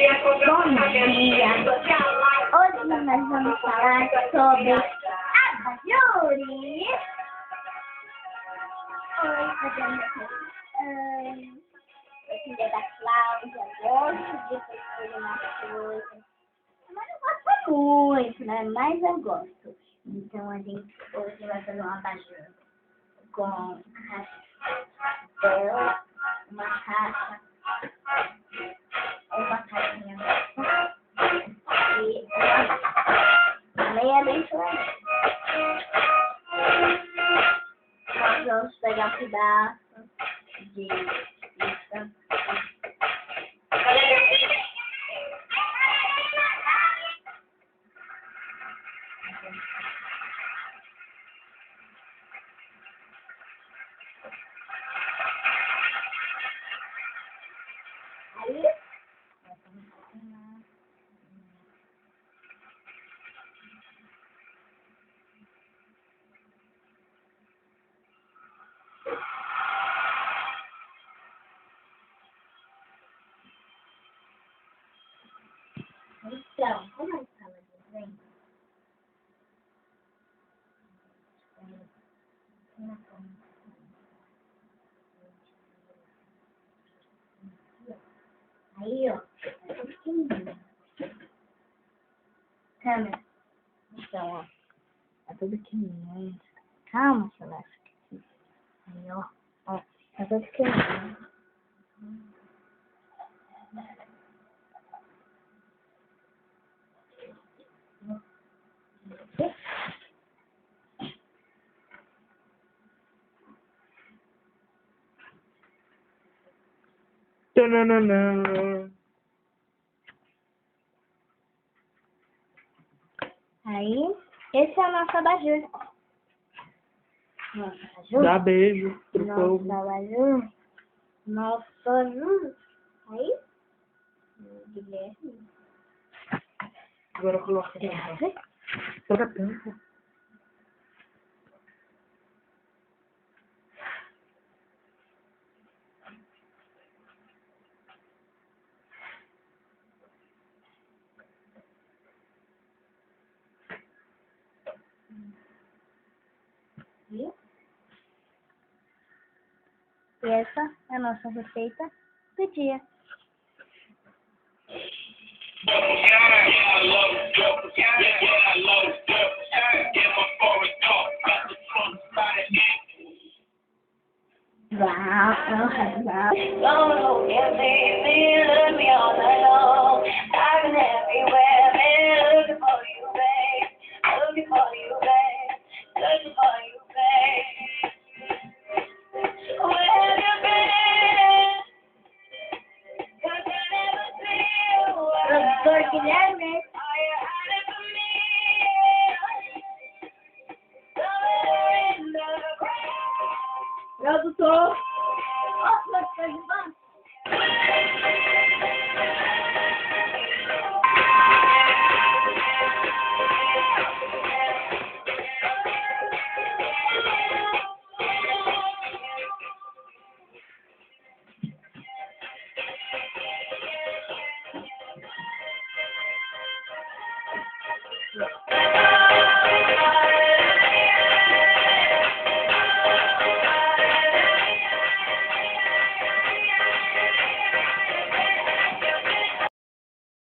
Bom dia! Hoje nós vamos falar sobre abajures. Oi, fazendo dia da Cláudia, gosto de fazer uma coisa. Mas não gosto muito, né? Mas eu gosto. Então a gente hoje vai fazer um abajur com pastel, uma caixa, uma caixinha e uma meia leitura. Nós vamos pegar um pedaço de pizza. Aí, então, como a escala de desenho, aí, ó, é tudo pequenininho. Câmera. Então, ó, é tudo pequenininho. Calma, Celeste. Aí, ó, é tudo pequenininho. Tananana. Aí, esse é o nosso abajur. Nosso abajur. Dá beijo pro Nosso povo. abajur. Nosso abajur. Aí, Guilherme. Agora coloca aqui. Toda a tampa. Viu? E essa é a nossa receita do dia. Produtor Guilherme. Produtor. Ó, produtor de banco.